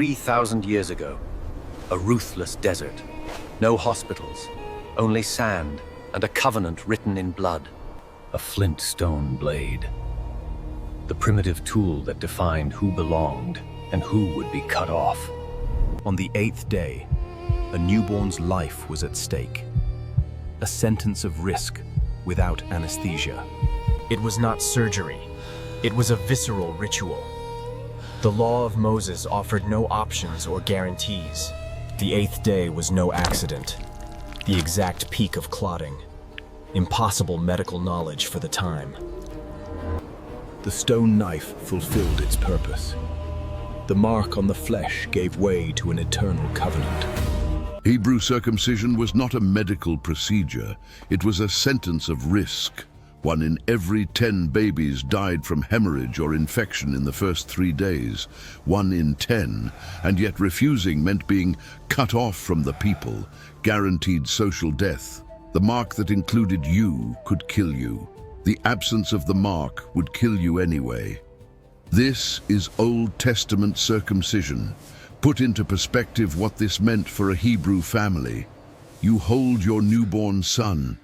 3,000 years ago, a ruthless desert. No hospitals, only sand and a covenant written in blood. A flint stone blade. The primitive tool that defined who belonged and who would be cut off. On the 8th day, a newborn's life was at stake. A sentence of risk without anesthesia. It was not surgery. It was a visceral ritual. The law of Moses offered no options or guarantees. The 8th day was no accident. The exact peak of clotting. Impossible medical knowledge for the time. The stone knife fulfilled its purpose. The mark on the flesh gave way to an eternal covenant. Hebrew circumcision was not a medical procedure. It was a sentence of risk. 1 in every 10 babies died from hemorrhage or infection in the first 3 days. 1 in 10, and yet refusing meant being cut off from the people, guaranteed social death. The mark that included you could kill you. The absence of the mark would kill you anyway. This is Old Testament circumcision. Put into perspective what this meant for a Hebrew family. You hold your newborn son,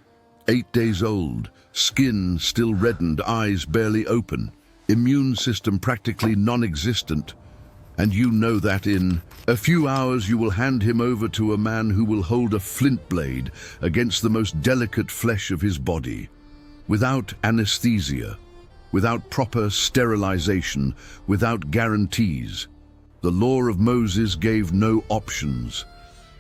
8 days old, skin still reddened, eyes barely open, immune system practically non-existent, and you know that in a few hours you will hand him over to a man who will hold a flint blade against the most delicate flesh of his body, without anesthesia, without proper sterilization, without guarantees. The law of Moses gave no options.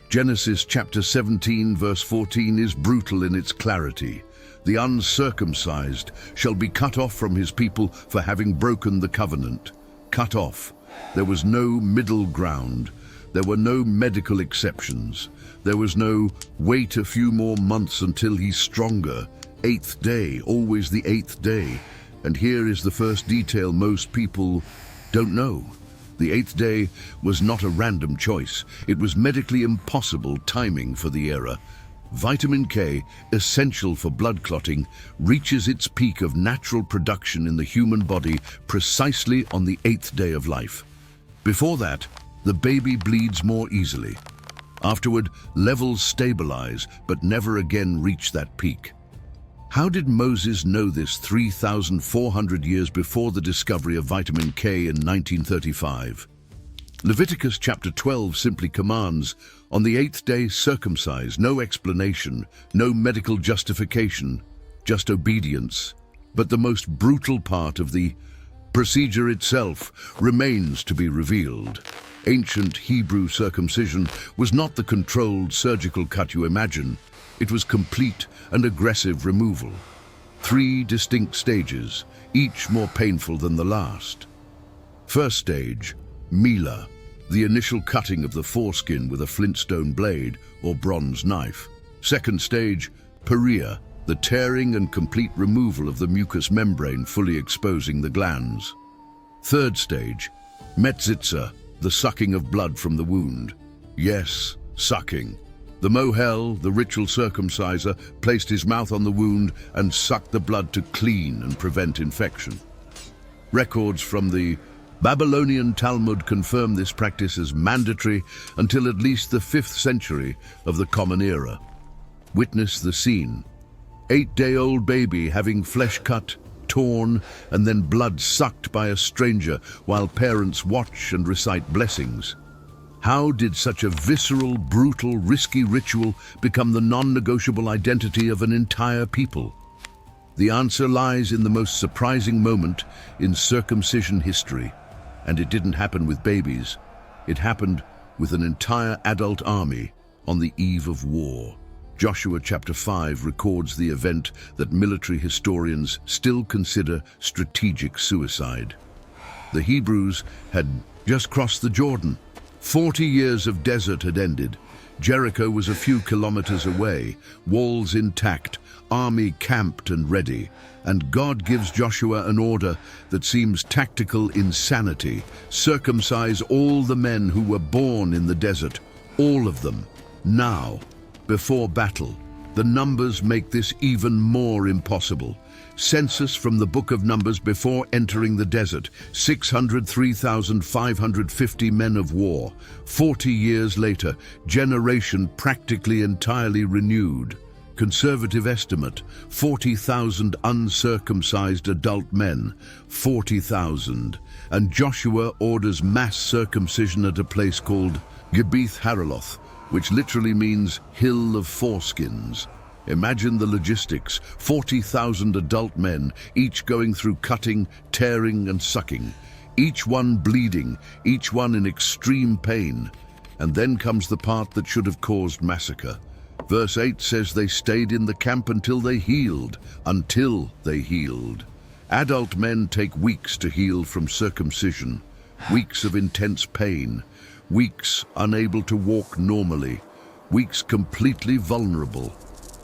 Genesis chapter 17 verse 14 is brutal in its clarity. The uncircumcised shall be cut off from his people for having broken the covenant. Cut off. There was no middle ground. There were no medical exceptions. There was no wait a few more months until he's stronger. 8th day, always the 8th day. And here is the first detail most people don't know. The 8th day was not a random choice. It was medically impossible timing for the era. Vitamin K, essential for blood clotting, reaches its peak of natural production in the human body precisely on the 8th day of life. Before that, the baby bleeds more easily. Afterward, levels stabilize, but never again reach that peak. How did Moses know this 3,400 years before the discovery of vitamin K in 1935? Leviticus chapter 12 simply commands, on the 8th day circumcise, no explanation, no medical justification, just obedience. But the most brutal part of the procedure itself remains to be revealed. Ancient Hebrew circumcision was not the controlled surgical cut you imagine. It was complete and aggressive removal. 3 distinct stages, each more painful than the last. First stage, Mila, the initial cutting of the foreskin with a flintstone blade or bronze knife. Second stage, Peria, the tearing and complete removal of the mucous membrane, fully exposing the glands. Third stage, Metzitza, the sucking of blood from the wound. Yes, sucking. The Mohel, the ritual circumciser, placed his mouth on the wound and sucked the blood to clean and prevent infection. Records from the Babylonian Talmud confirm this practice as mandatory until at least the 5th century of the Common Era. Witness the scene. 8-day-old baby having flesh cut, torn, and then blood sucked by a stranger while parents watch and recite blessings. How did such a visceral, brutal, risky ritual become the non-negotiable identity of an entire people? The answer lies in the most surprising moment in circumcision history. And it didn't happen with babies. It happened with an entire adult army on the eve of war. Joshua chapter 5 records the event that military historians still consider strategic suicide. The Hebrews had just crossed the Jordan. 40 years of desert had ended. Jericho was a few kilometers away, walls intact, army camped and ready. And God gives Joshua an order that seems tactical insanity. Circumcise all the men who were born in the desert, all of them, now, before battle. The numbers make this even more impossible. Census from the Book of Numbers before entering the desert, 603,550 men of war. 40 years later, generation practically entirely renewed. Conservative estimate, 40,000 uncircumcised adult men, 40,000. And Joshua orders mass circumcision at a place called Gibeath Haraloth, which literally means hill of foreskins. Imagine the logistics, 40,000 adult men, each going through cutting, tearing and sucking, each one bleeding, each one in extreme pain. And then comes the part that should have caused massacre. Verse 8 says they stayed in the camp until they healed. Adult men take weeks to heal from circumcision, weeks of intense pain, weeks unable to walk normally, weeks completely vulnerable.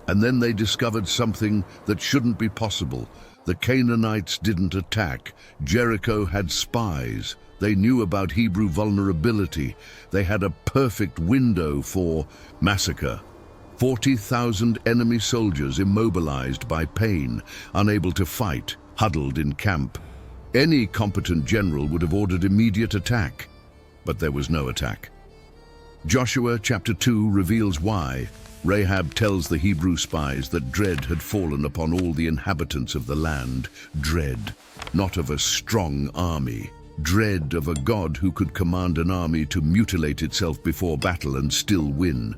And then they discovered something that shouldn't be possible. The Canaanites didn't attack. Jericho had spies. They knew about Hebrew vulnerability. They had a perfect window for massacre. 40,000 enemy soldiers immobilized by pain, unable to fight, huddled in camp. Any competent general would have ordered immediate attack, but there was no attack. Joshua chapter 2 reveals why. Rahab tells the Hebrew spies that dread had fallen upon all the inhabitants of the land. Dread, not of a strong army. Dread of a God who could command an army to mutilate itself before battle and still win.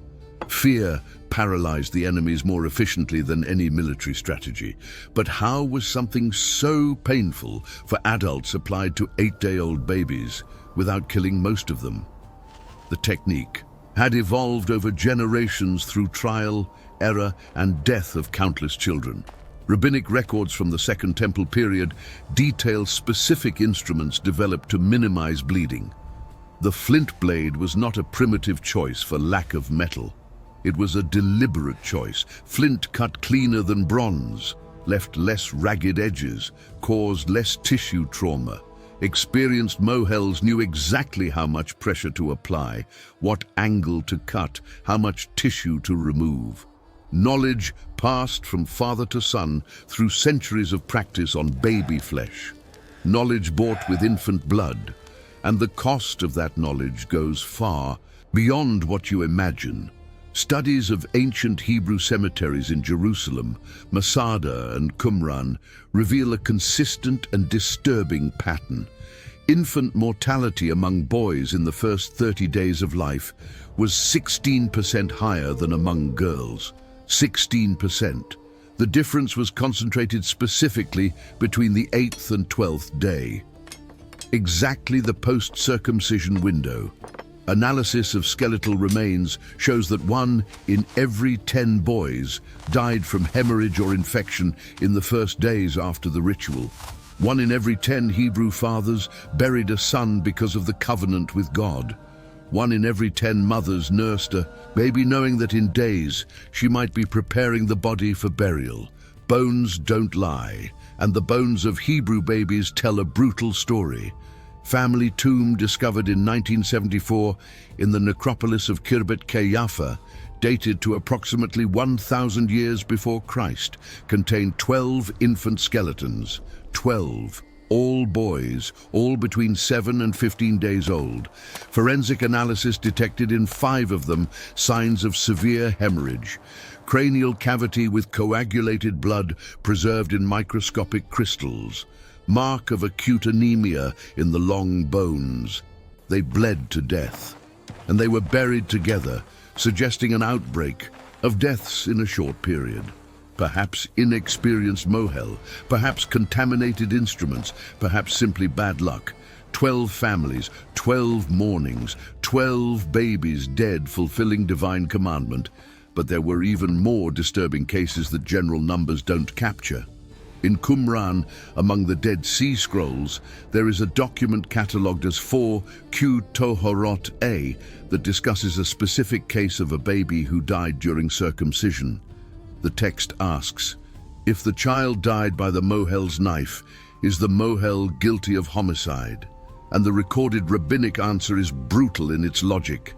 Fear paralyzed the enemies more efficiently than any military strategy. But how was something so painful for adults applied to 8-day-old babies without killing most of them? The technique had evolved over generations through trial, error, and death of countless children. Rabbinic records from the Second Temple period detail specific instruments developed to minimize bleeding. The flint blade was not a primitive choice for lack of metal. It was a deliberate choice. Flint cut cleaner than bronze, left less ragged edges, caused less tissue trauma. Experienced mohels knew exactly how much pressure to apply, what angle to cut, how much tissue to remove. Knowledge passed from father to son through centuries of practice on baby flesh. Knowledge bought with infant blood. And the cost of that knowledge goes far beyond what you imagine. Studies of ancient Hebrew cemeteries in Jerusalem, Masada and Qumran reveal a consistent and disturbing pattern. Infant mortality among boys in the first 30 days of life was 16% higher than among girls. 16%. The difference was concentrated specifically between the 8th and 12th day. Exactly the post-circumcision window. Analysis of skeletal remains shows that 1 in every 10 boys died from hemorrhage or infection in the first days after the ritual. 1 in every 10 Hebrew fathers buried a son because of the covenant with God. 1 in every 10 mothers nursed a baby knowing that in days she might be preparing the body for burial. Bones don't lie, and the bones of Hebrew babies tell a brutal story. Family tomb discovered in 1974 in the necropolis of Khirbet Qeiyafa, dated to approximately 1,000 years before Christ, contained 12 infant skeletons. 12. All boys, all between 7 and 15 days old. Forensic analysis detected in 5 of them signs of severe hemorrhage. Cranial cavity with coagulated blood preserved in microscopic crystals. Mark of acute anemia in the long bones. They bled to death, and they were buried together, suggesting an outbreak of deaths in a short period. Perhaps inexperienced mohel, perhaps contaminated instruments, perhaps simply bad luck. 12 families, 12 mournings, 12 babies dead fulfilling divine commandment. But there were even more disturbing cases that general numbers don't capture. In Qumran, among the Dead Sea Scrolls, there is a document catalogued as 4Q Tohorot A that discusses a specific case of a baby who died during circumcision. The text asks, if the child died by the mohel's knife, is the mohel guilty of homicide? And the recorded rabbinic answer is brutal in its logic.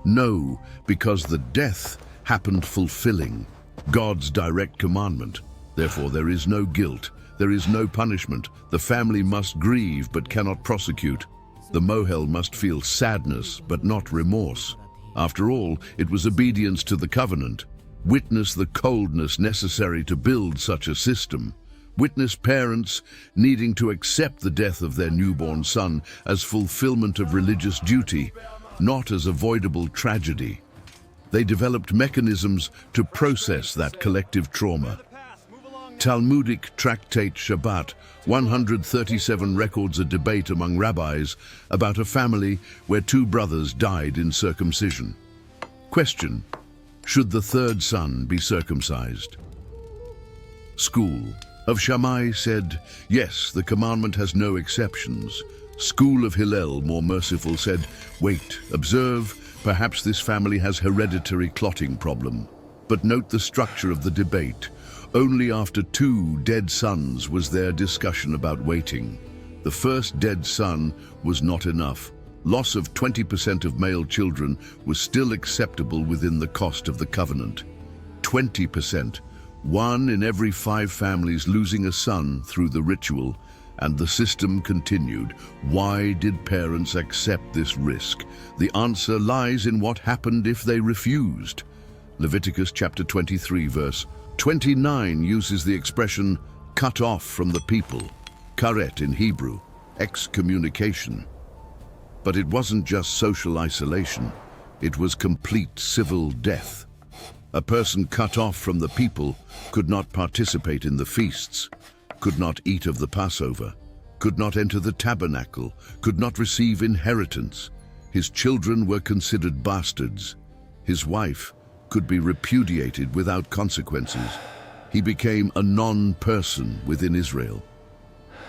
No, because the death happened fulfilling God's direct commandment. Therefore, there is no guilt, there is no punishment. The family must grieve but cannot prosecute. The mohel must feel sadness but not remorse. After all, it was obedience to the covenant. Witness the coldness necessary to build such a system. Witness parents needing to accept the death of their newborn son as fulfillment of religious duty, not as avoidable tragedy. They developed mechanisms to process that collective trauma. Talmudic tractate Shabbat 137 records a debate among rabbis about a family where two brothers died in circumcision. Question: should the third son be circumcised? School of Shammai said, yes, the commandment has no exceptions. School of Hillel, more merciful, said, wait, observe, perhaps this family has hereditary clotting problem. But note the structure of the debate. Only after 2 dead sons was there discussion about waiting. The first dead son was not enough. Loss of 20% of male children was still acceptable within the cost of the covenant. 20%. 1 in every 5 families losing a son through the ritual, and the system continued. Why did parents accept this risk? The answer lies in what happened if they refused. Leviticus chapter 23, verse 29 uses the expression cut off from the people, karet in Hebrew, excommunication. But it wasn't just social isolation, it was complete civil death. A person cut off from the people could not participate in the feasts, could not eat of the Passover, could not enter the tabernacle, could not receive inheritance. His children were considered bastards. His wife could be repudiated without consequences. He became a non-person within Israel.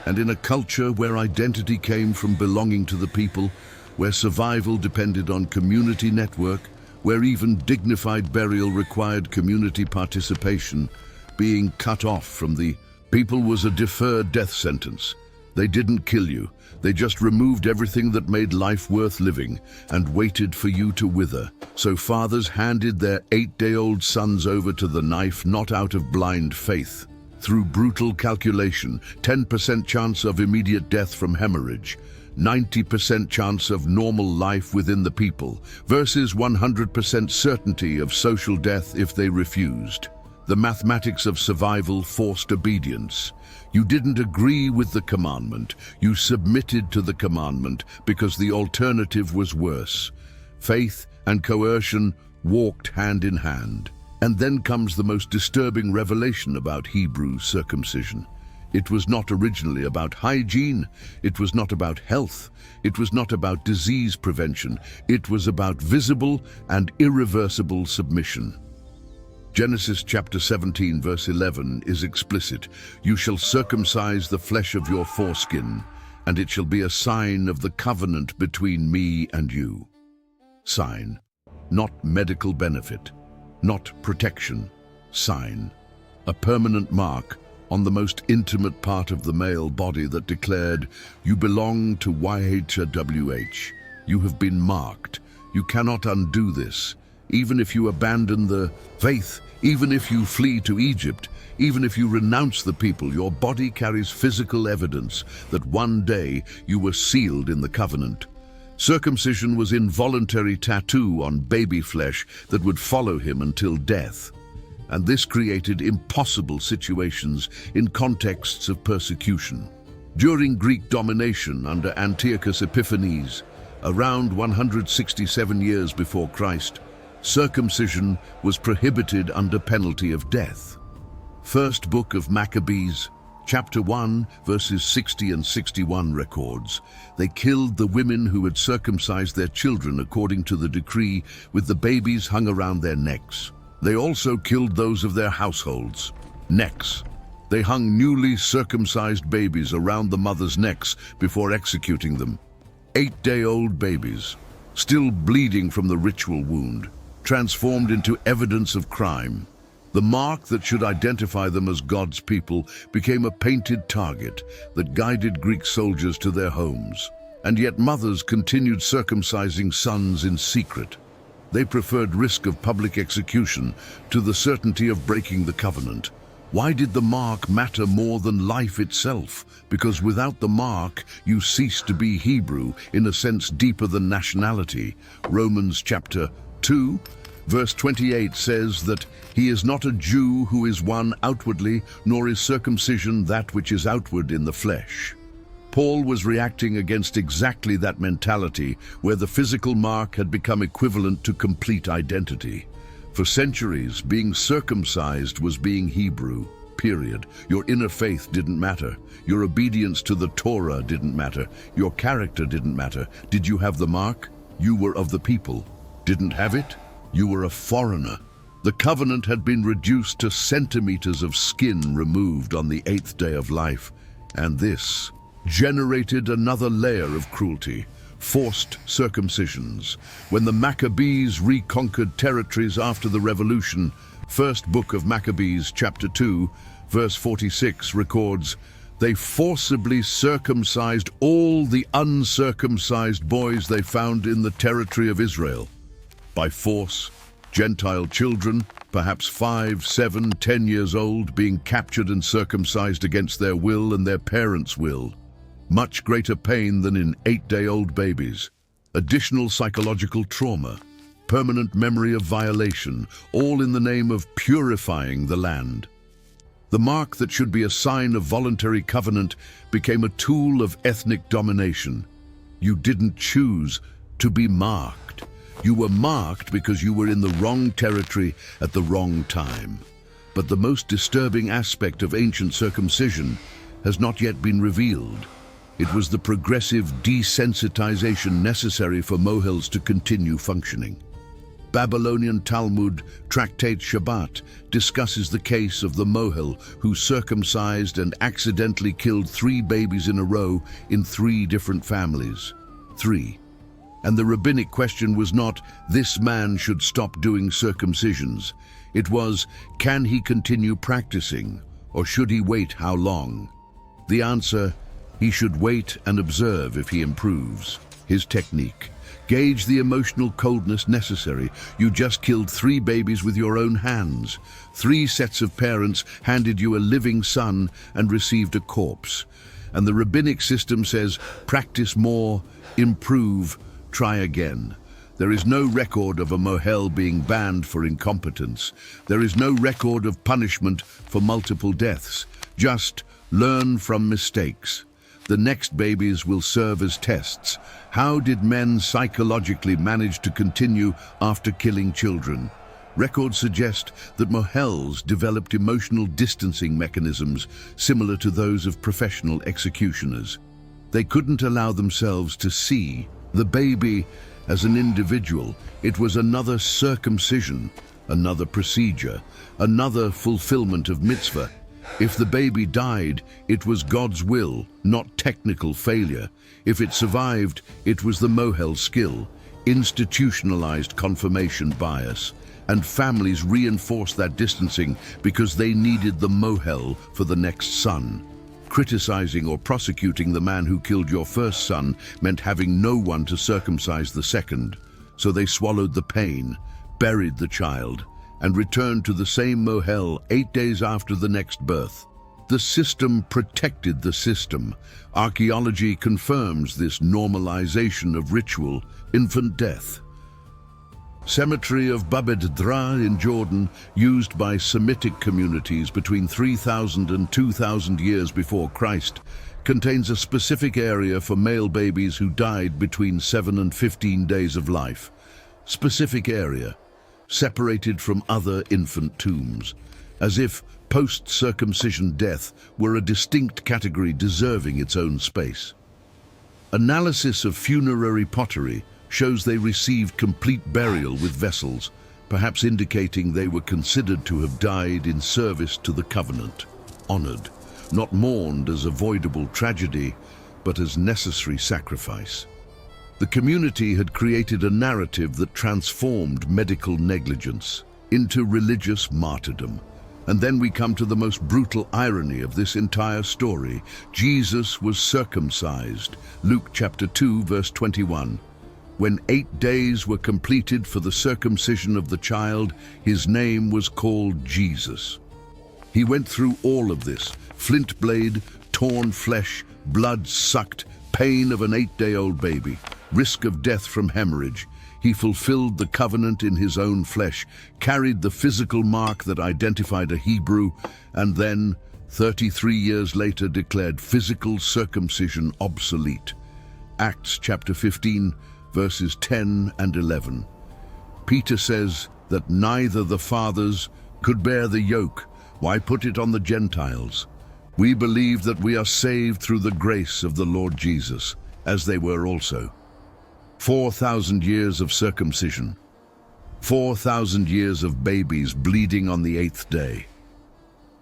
And in a culture where identity came from belonging to the people, where survival depended on community network, where even dignified burial required community participation, being cut off from the people was a deferred death sentence. They didn't kill you. They just removed everything that made life worth living and waited for you to wither. So fathers handed their 8-day-old sons over to the knife, not out of blind faith. Through brutal calculation, 10% chance of immediate death from hemorrhage, 90% chance of normal life within the people, versus 100% certainty of social death if they refused. The mathematics of survival forced obedience. You didn't agree with the commandment. You submitted to the commandment because the alternative was worse. Faith and coercion walked hand in hand. And then comes the most disturbing revelation about Hebrew circumcision. It was not originally about hygiene. It was not about health. It was not about disease prevention. It was about visible and irreversible submission. Genesis chapter 17 verse 11 is explicit. You shall circumcise the flesh of your foreskin, and it shall be a sign of the covenant between me and you. Sign, not medical benefit, not protection. Sign, a permanent mark on the most intimate part of the male body that declared, you belong to YHWH. You have been marked. You cannot undo this. Even if you abandon the faith, even if you flee to Egypt, even if you renounce the people, your body carries physical evidence that one day you were sealed in the covenant. Circumcision was involuntary tattoo on baby flesh that would follow him until death. And this created impossible situations in contexts of persecution. During Greek domination under Antiochus Epiphanes, around 167 years before Christ, circumcision was prohibited under penalty of death. First Book of Maccabees, chapter 1, verses 60 and 61 records, they killed the women who had circumcised their children according to the decree, with the babies hung around their necks. They also killed those of their households. Necks. They hung newly circumcised babies around the mothers' necks before executing them. 8-day-old babies, still bleeding from the ritual wound, transformed into evidence of crime. The mark that should identify them as God's people became a painted target that guided Greek soldiers to their homes. And yet mothers continued circumcising sons in secret. They preferred risk of public execution to the certainty of breaking the covenant. Why did the mark matter more than life itself? Because without the mark, you cease to be Hebrew, in a sense deeper than nationality. Romans chapter 2, verse 28 says that he is not a Jew who is one outwardly, nor is circumcision that which is outward in the flesh. Paul was reacting against exactly that mentality, where the physical mark had become equivalent to complete identity. For centuries, being circumcised was being Hebrew, period. Your inner faith didn't matter. Your obedience to the Torah didn't matter. Your character didn't matter. Did you have the mark? You were of the people. Didn't have it? You were a foreigner. The covenant had been reduced to centimeters of skin removed on the 8th day of life, and this generated another layer of cruelty. Forced circumcisions. When the Maccabees reconquered territories after the revolution, First Book of Maccabees, chapter 2, verse 46 records, they forcibly circumcised all the uncircumcised boys they found in the territory of Israel. By force, Gentile children, perhaps 5, 7, 10 years old, being captured and circumcised against their will and their parents' will. Much greater pain than in 8-day-old babies. Additional psychological trauma, permanent memory of violation, all in the name of purifying the land. The mark that should be a sign of voluntary covenant became a tool of ethnic domination. You didn't choose to be marked. You were marked because you were in the wrong territory at the wrong time. But the most disturbing aspect of ancient circumcision has not yet been revealed. It was the progressive desensitization necessary for mohels to continue functioning. Babylonian Talmud Tractate Shabbat discusses the case of the mohel who circumcised and accidentally killed 3 babies in a row in 3 different families. 3. And the rabbinic question was not, this man should stop doing circumcisions. It was, can he continue practicing, or should he wait how long? The answer, he should wait and observe if he improves. His technique. Gauge the emotional coldness necessary. You just killed 3 babies with your own hands. 3 sets of parents handed you a living son and received a corpse. And the rabbinic system says, practice more, improve, try again. There is no record of a mohel being banned for incompetence. There is no record of punishment for multiple deaths. Just learn from mistakes. The next babies will serve as tests. How did men psychologically manage to continue after killing children? Records suggest that mohels developed emotional distancing mechanisms similar to those of professional executioners. They couldn't allow themselves to see the baby as an individual. It was another circumcision, another procedure, another fulfillment of mitzvah. If the baby died, it was God's will, not technical failure. If it survived, it was the mohel's skill, institutionalized confirmation bias. And families reinforced that distancing because they needed the mohel for the next son. Criticizing or prosecuting the man who killed your first son meant having no one to circumcise the second. So they swallowed the pain, buried the child, and returned to the same mohel 8 days after the next birth. The system protected the system. Archaeology confirms this normalization of ritual, infant death. Cemetery of Bab Edra in Jordan, used by Semitic communities between 3,000 and 2,000 years before Christ, contains a specific area for male babies who died between 7 and 15 days of life. Specific area, separated from other infant tombs, as if post-circumcision death were a distinct category deserving its own space. Analysis of funerary pottery shows they received complete burial with vessels, perhaps indicating they were considered to have died in service to the covenant, honored, not mourned as avoidable tragedy, but as necessary sacrifice. The community had created a narrative that transformed medical negligence into religious martyrdom. And then we come to the most brutal irony of this entire story. Jesus was circumcised, Luke chapter 2, verse 21. When 8 days were completed for the circumcision of the child, his name was called Jesus. He went through all of this: flint blade, torn flesh, blood sucked, pain of an 8-day-old baby, risk of death from hemorrhage. He fulfilled the covenant in his own flesh, carried the physical mark that identified a Hebrew, and then, 33 years later, declared physical circumcision obsolete. Acts chapter 15, verses 10 and 11. Peter says that neither the fathers could bear the yoke. Why put it on the Gentiles? We believe that we are saved through the grace of the Lord Jesus, as they were also. 4,000 years of circumcision. 4,000 years of babies bleeding on the 8th day.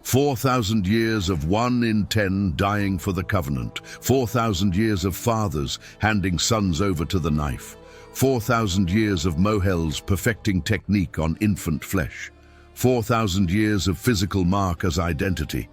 4,000 years of 1 in 10 dying for the covenant. 4,000 years of fathers handing sons over to the knife. 4,000 years of mohels perfecting technique on infant flesh. 4,000 years of physical mark as identity.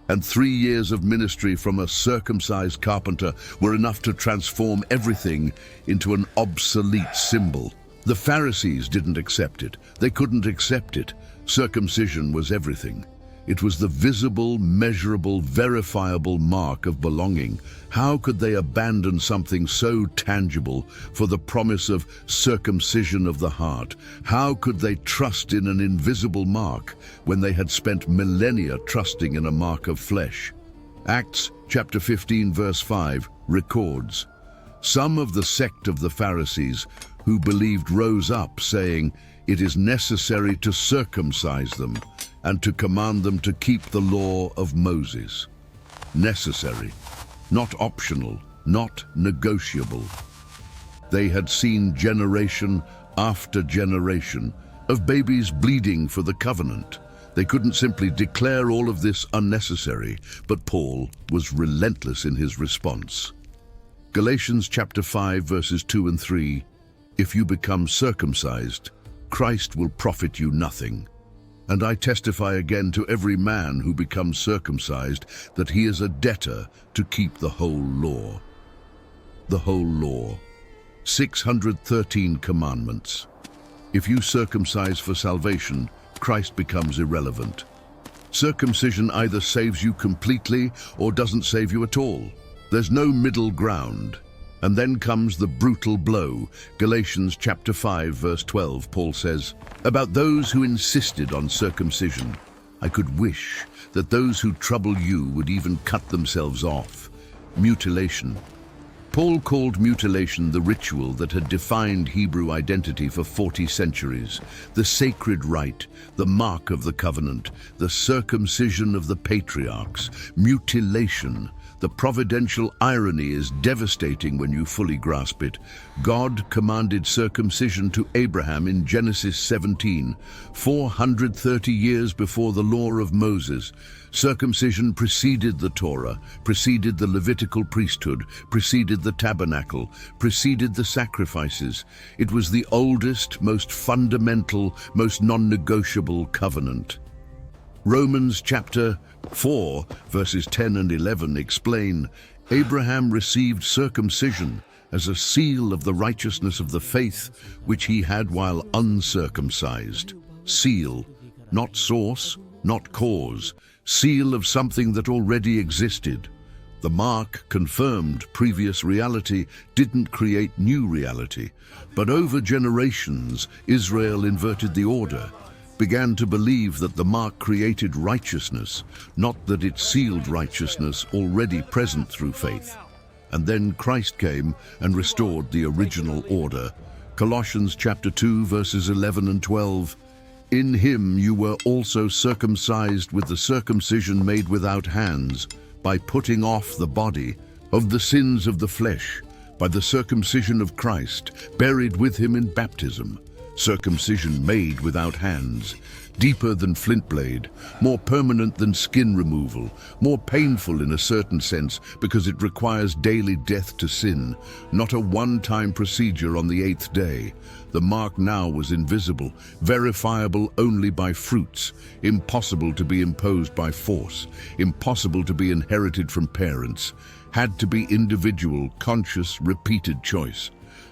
And 3 years of ministry from a circumcised carpenter were enough to transform everything into an obsolete symbol. The Pharisees didn't accept it. They couldn't accept it. Circumcision was everything. It was the visible, measurable, verifiable mark of belonging. How could they abandon something so tangible for the promise of circumcision of the heart? How could they trust in an invisible mark when they had spent millennia trusting in a mark of flesh? Acts chapter 15 verse 5 records, "Some of the sect of the Pharisees who believed rose up, saying, 'It is necessary to circumcise them and to command them to keep the law of Moses.'" Necessary, not optional, not negotiable. They had seen generation after generation of babies bleeding for the covenant. They couldn't simply declare all of this unnecessary, but Paul was relentless in his response. Galatians chapter 5 verses 2 and 3, "If you become circumcised, Christ will profit you nothing. And I testify again to every man who becomes circumcised that he is a debtor to keep the whole law." The whole law. 613 commandments. If you circumcise for salvation, Christ becomes irrelevant. Circumcision either saves you completely or doesn't save you at all. There's no middle ground. And then comes the brutal blow. Galatians chapter 5 verse 12, Paul says, "About those who insisted on circumcision, I could wish that those who trouble you would even cut themselves off." Mutilation. Paul called mutilation the ritual that had defined Hebrew identity for 40 centuries, the sacred rite, the mark of the covenant, the circumcision of the patriarchs. Mutilation. The providential irony is devastating when you fully grasp it. God commanded circumcision to Abraham in Genesis 17, 430 years before the law of Moses. Circumcision preceded the Torah, preceded the Levitical priesthood, preceded the tabernacle, preceded the sacrifices. It was the oldest, most fundamental, most non-negotiable covenant. Romans chapter 4, verses 10 and 11 explain, "Abraham received circumcision as a seal of the righteousness of the faith which he had while uncircumcised." Seal, not source, not cause. Seal of something that already existed. The mark confirmed previous reality, didn't create new reality. But over generations, Israel inverted the order, began to believe that the mark created righteousness, not that it sealed righteousness already present through faith. And then Christ came and restored the original order. Colossians chapter 2 verses 11 and 12. "In him you were also circumcised with the circumcision made without hands, by putting off the body of the sins of the flesh, by the circumcision of Christ, buried with him in baptism." Circumcision made without hands, deeper than flint blade, more permanent than skin removal, more painful in a certain sense because it requires daily death to sin, not a one-time procedure on the 8th day. The mark now was invisible, verifiable only by fruits, impossible to be imposed by force, impossible to be inherited from parents, had to be individual, conscious, repeated choice.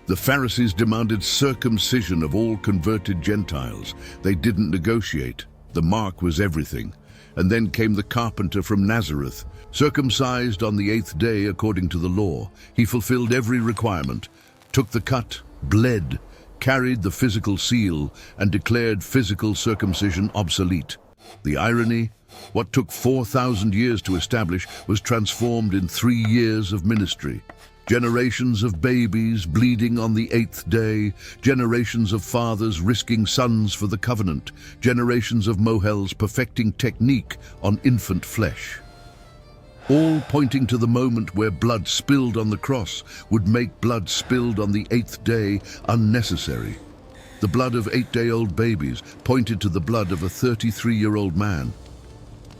The Pharisees demanded circumcision of all converted Gentiles. They didn't negotiate. The mark was everything. And then came the carpenter from Nazareth, circumcised on the 8th day according to the law. He fulfilled every requirement, took the cut, bled, carried the physical seal, and declared physical circumcision obsolete. The irony, what took 4,000 years to establish was transformed in 3 years of ministry. Generations of babies bleeding on the 8th day, generations of fathers risking sons for the covenant, generations of mohels perfecting technique on infant flesh. All pointing to the moment where blood spilled on the cross would make blood spilled on the 8th day unnecessary. The blood of 8-day-old babies pointed to the blood of a 33-year-old man.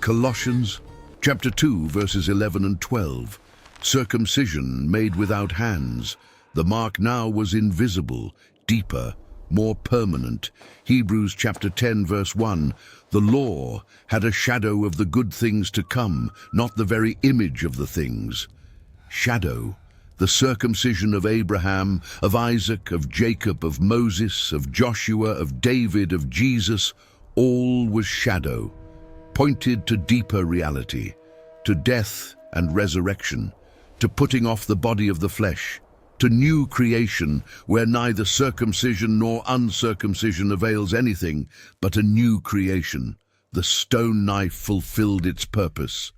Colossians chapter 2, verses 11 and 12. Circumcision made without hands. The mark now was invisible, deeper, more permanent. Hebrews chapter 10, verse 1. The law had a shadow of the good things to come, not the very image of the things. Shadow. The circumcision of Abraham, of Isaac, of Jacob, of Moses, of Joshua, of David, of Jesus, all was shadow, pointed to deeper reality, to death and resurrection, to putting off the body of the flesh, to new creation where neither circumcision nor uncircumcision avails anything, but a new creation. The stone knife fulfilled its purpose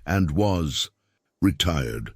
and was retired.